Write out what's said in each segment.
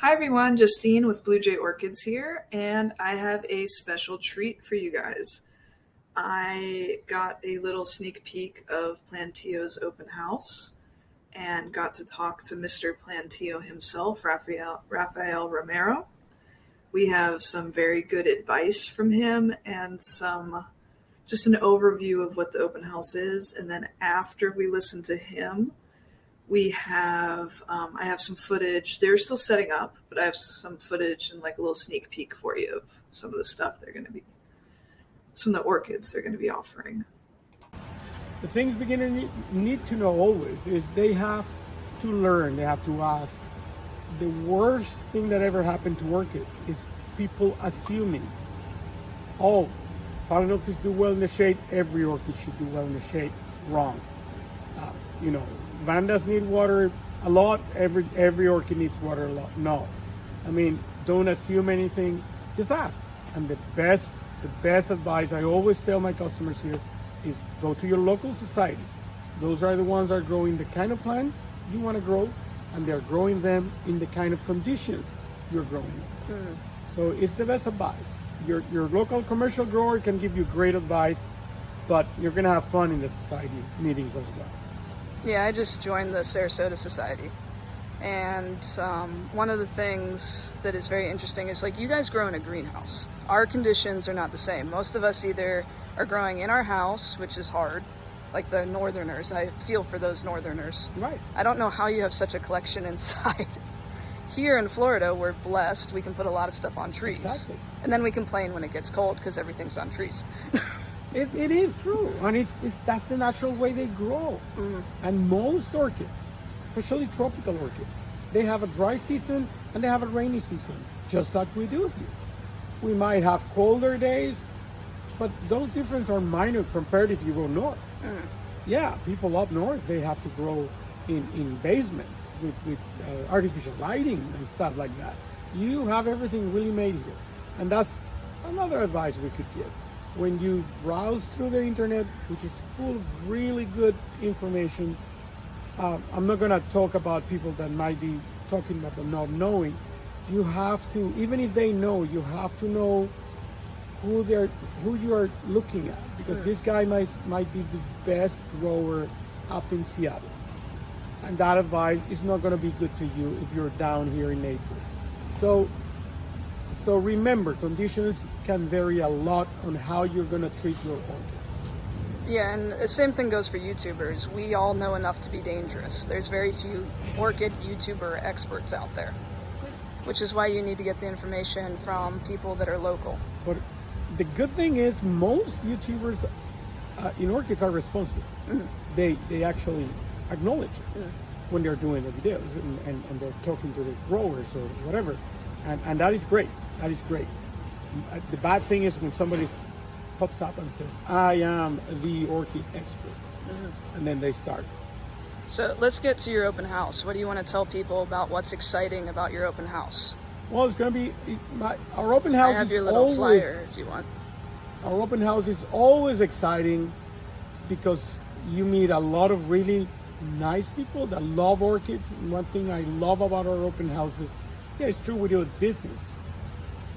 Hi everyone, Justine with Blue Jay Orchids here, and I have a special treat for you guys. I got a little sneak peek of Plantio's open house and got to talk to Mr. Plantio himself, Rafael Romero. We have some very good advice from him and some just an overview of what the open house is. And then after we listen to him, we have I have some footage. They're still setting up, but I have some footage and like a little sneak peek for you of some of the stuff they're going to be, some of the orchids they're going to be offering. The things beginners need to know always is they have to learn, they have to ask. The worst thing that ever happened to orchids is people assuming, oh, phalaenopsis do well in the shade, every orchid should do well in the shade. Wrong. Uh, you know, Vandas need water a lot, every orchid needs water a lot. No. I mean, don't assume anything, just ask. And the best advice I always tell my customers here is go to your local society. Those are the ones that are growing the kind of plants you want to grow, and they're growing them in the kind of conditions you're growing them. So it's the best advice. Your local commercial grower can give you great advice, but you're gonna have fun in the society meetings as well. Yeah, I just joined the Sarasota Society. And one of the things that is very interesting is like you guys grow in a greenhouse. Our conditions are not the same. Most of us either are growing in our house, which is hard, like the northerners. I feel for those northerners. Right. I don't know how you have such a collection inside. Here in Florida, we're blessed. We can put a lot of stuff on trees. Exactly. And then we complain when it gets cold because everything's on trees. It is true, and that's the natural way they grow. And most orchids, especially tropical orchids, they have a dry season and they have a rainy season, just like we do here. We might have colder days, but those differences are minor compared if you go north. Yeah, people up north, they have to grow in basements with artificial lighting and stuff like that. You have everything really made here. And that's another advice we could give. When you browse through the internet, which is full of really good information, I'm not going to talk about people that might be talking about them not knowing. You have to, even if they know, you have to know who you are looking at, because this guy might be the best grower up in Seattle, and that advice is not going to be good to you if you're down here in Naples. So remember, conditions can vary a lot on how you're going to treat your orchids. Yeah, and the same thing goes for YouTubers. We all know enough to be dangerous. There's very few orchid YouTuber experts out there, which is why you need to get the information from people that are local. But the good thing is most YouTubers in orchids are responsible. They actually acknowledge it when they're doing the videos and they're talking to the growers or whatever. And that is great. That is great. The bad thing is when somebody pops up and says, I am the orchid expert. And then they start. So let's get to your open house. What do you want to tell people about what's exciting about your open house? Well, it's going to be, our open house I have is your little always, flyer if you want. Our open house is always exciting because you meet a lot of really nice people that love orchids. One thing I love about our open houses, yeah, it's true we do it business,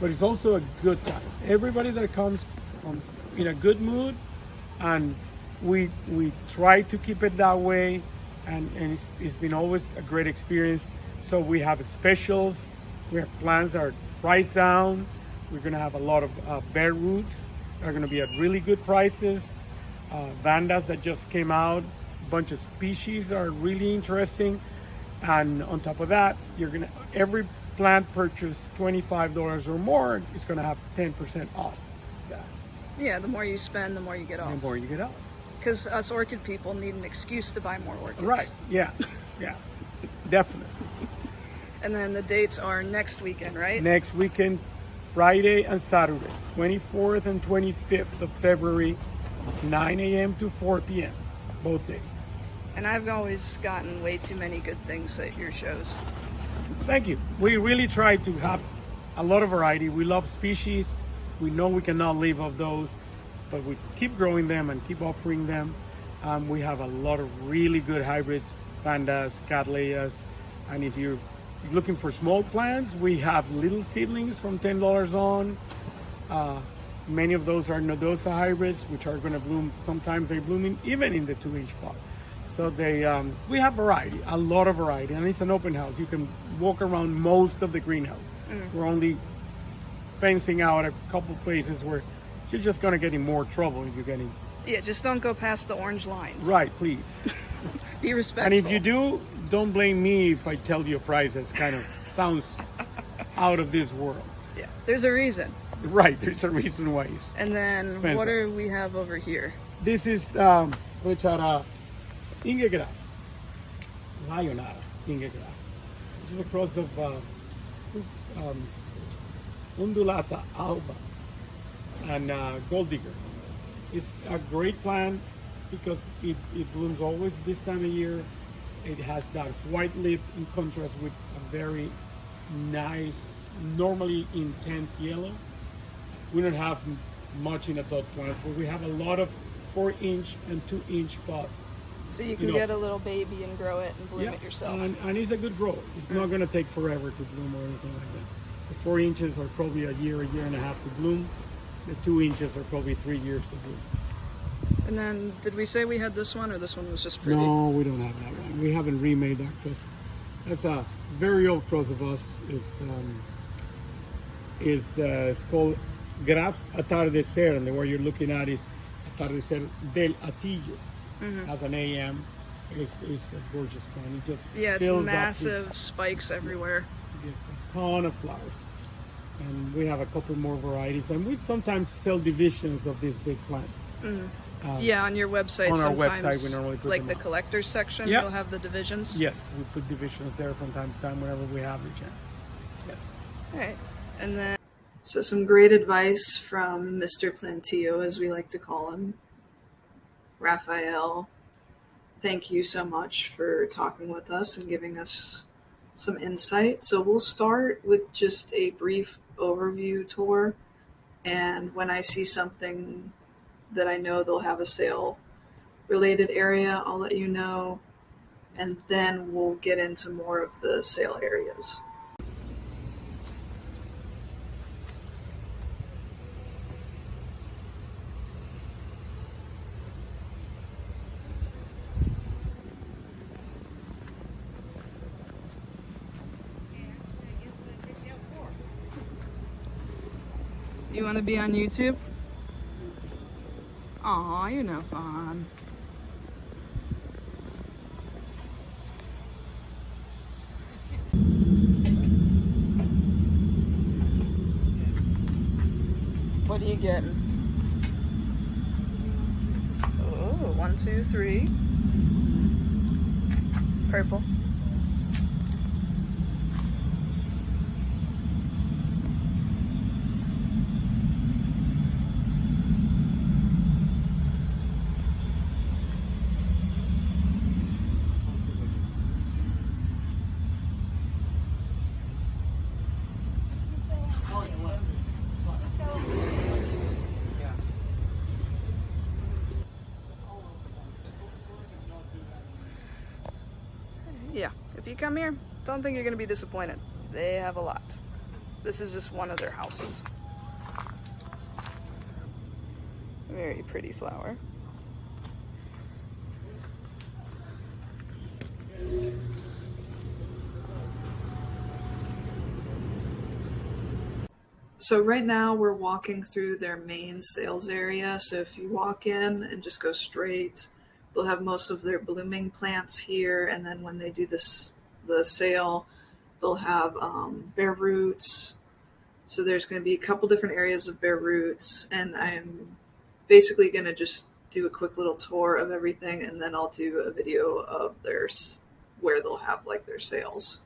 but it's also a good time. Everybody that comes in a good mood, and we try to keep it that way, and it's been always a great experience. So we have specials, we have plants that are priced down. We're gonna have a lot of bare roots that are gonna be at really good prices. Vandas that just came out, a bunch of species that are really interesting. And on top of that, every plant purchase $25 or more is gonna have 10% off that. Yeah, the more you spend, the more you get off. The more you get off. Because us orchid people need an excuse to buy more orchids. Right, yeah, yeah, definitely. And then the dates are next weekend, right? Next weekend, Friday and Saturday, 24th and 25th of February, 9 a.m. to 4 p.m., both days. And I've always gotten way too many good things at your shows. Thank you. We really try to have a lot of variety. We love species. We know we cannot live off those, but we keep growing them and keep offering them. We have a lot of really good hybrids, pandas, cattleyas, and if you're looking for small plants, we have little seedlings from $10 on. Many of those are Nodosa hybrids, which are going to bloom. Sometimes they bloom even in the 2-inch pot. So we have variety, a lot of variety, and it's an open house. You can walk around most of the greenhouse. We're only fencing out a couple places where you're just going to get in more trouble if you get into. Yeah, just don't go past the orange lines. Right, please. Be respectful. And if you do, don't blame me if I tell you a price that kind of sounds out of this world. Yeah, there's a reason. Right, there's a reason why it's And then expensive. what do we have over here? This is Ingegraf, Lionara Ingegraf, which is a cross of Undulata alba and Gold Digger. It's a great plant because it blooms always this time of year. It has that white lip in contrast with a very nice, normally intense yellow. We don't have much in adult plants, but we have a lot of 4-inch and 2-inch pot. So you can get a little baby and grow it and bloom it yourself. And it's a good grower. It's not going to take forever to bloom or anything like that. The 4 inches are probably a year and a half to bloom. The 2 inches are probably 3 years to bloom. And then, did we say we had this one, or this one was just pretty? No, we don't have that one. We haven't remade that cross. That's a very old cross of us. It's called Graf Atardecer, and the one you're looking at is Atardecer del Atillo. Has an AM. It's a gorgeous plant. It just it's fills massive spikes everywhere. It gets a ton of flowers. And we have a couple more varieties, and we sometimes sell divisions of these big plants. On your website, on our sometimes, website, we normally put like them the up. collector's section, Yeah. you'll have the divisions. Yes, we put divisions there from time to time whenever we have the chance. Yes. All right, and then So some great advice from Mr. Plantio, as we like to call him. Rafael, thank you so much for talking with us and giving us some insight. So we'll start with just a brief overview tour, and when I see something that I know they'll have a sale related area, I'll let you know, and then we'll get into more of the sale areas. you want to be on YouTube? Aw, you're no fun. What are you getting? Oh, 1, 2, 3. Purple. Yeah, if you come here, don't think you're going to be disappointed. They have a lot. This is just one of their houses. Very pretty flower. So right now we're walking through their main sales area. So if you walk in and just go straight, they'll have most of their blooming plants here. And then when they do the sale, they'll have bare roots. So there's going to be a couple different areas of bare roots. And I'm basically going to just do a quick little tour of everything. And then I'll do a video of where they'll have like their sales.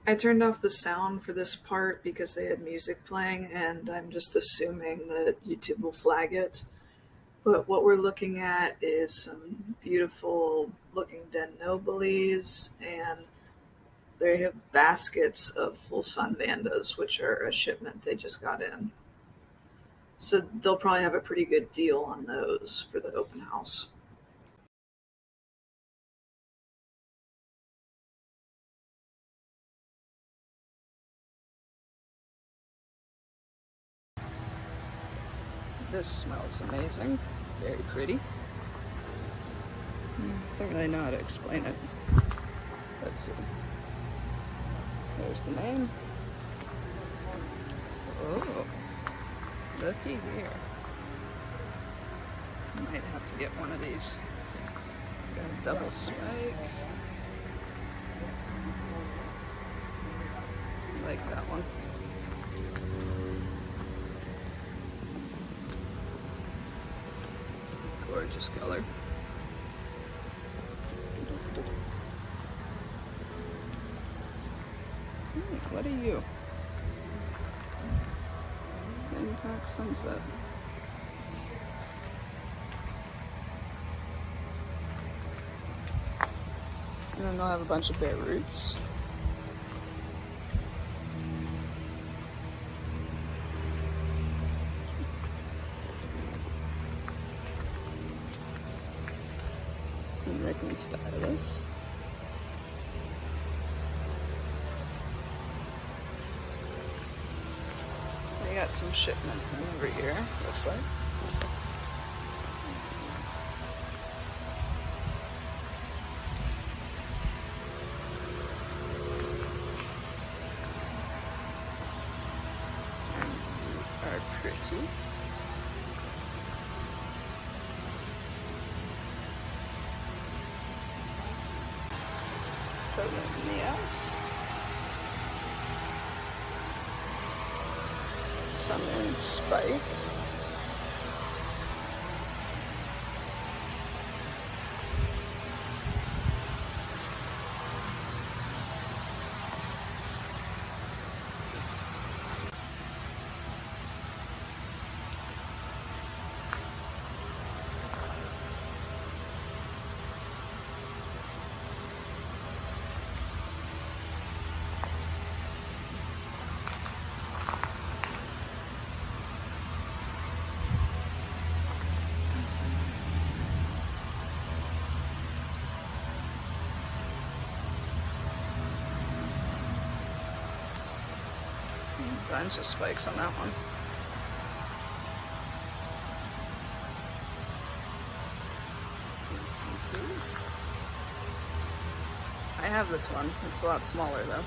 I turned off the sound for this part because they had music playing, and I'm just assuming that YouTube will flag it. But what we're looking at is some beautiful looking Den Nobiles, and they have baskets of full sun Vandas, which are a shipment they just got in. So they'll probably have a pretty good deal on those for the open house. This smells amazing. Very pretty. Don't really know how to explain it. Let's see. There's the name. Oh, looky here. Might have to get one of these. Got a double spike. I like that one. Gorgeous color. Hey, what are you? Impact Sunset. And then they'll have a bunch of bare roots. Some Rick and Stylus. They got some shipments in every year, looks like. And are pretty. So yes. Some in spike. Bunch of spikes on that one. Please. I have this one. It's a lot smaller though.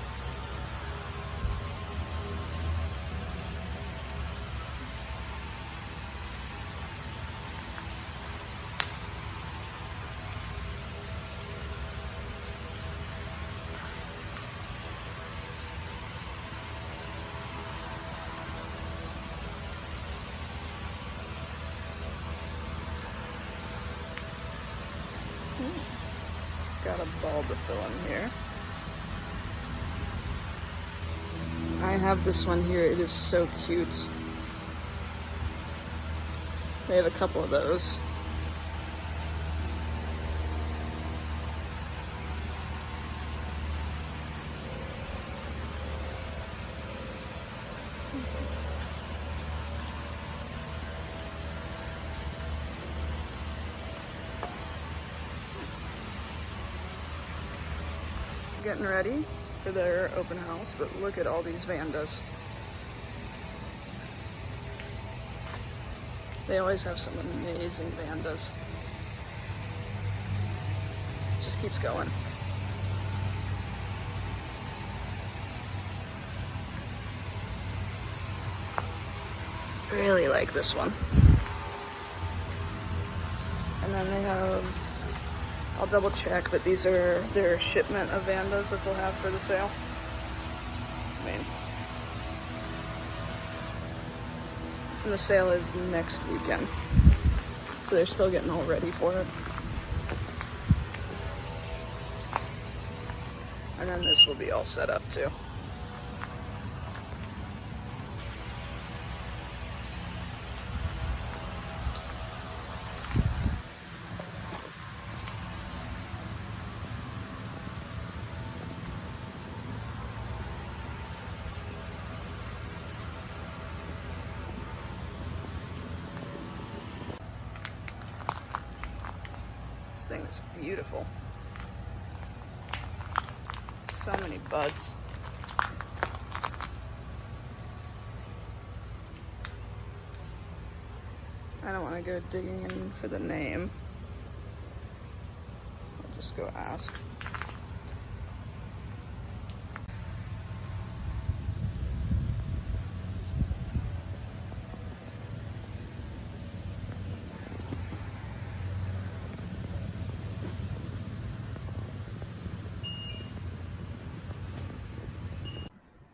Got a bulb to fill in here. I have this one here. It is so cute. They have a couple of those. Getting ready for their open house, but look at all these Vandas. They always have some amazing Vandas. Just keeps going. Really like this one. And then they have, I'll double check, but these are their shipment of Vandas that they'll have for the sale. I mean, and the sale is next weekend, so they're still getting all ready for it. And then this will be all set up too. This thing is beautiful. So many buds. I don't want to go digging in for the name. I'll just go ask.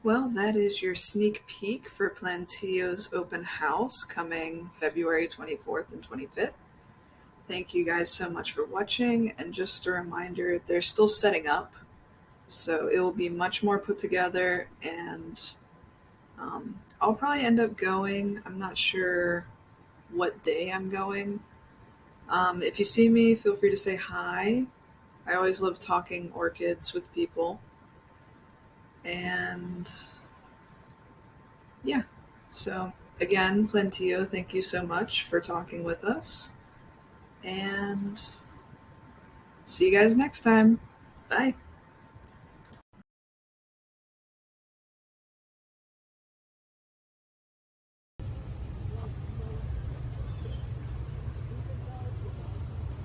Well, that is your sneak peek for Plantio's open house coming February 24th and 25th. Thank you guys so much for watching, and just a reminder, they're still setting up, so it will be much more put together, and I'll probably end up going. I'm not sure what day I'm going. If you see me, feel free to say hi. I always love talking orchids with people. And yeah, so again, Plantio, thank you so much for talking with us. And see you guys next time. Bye.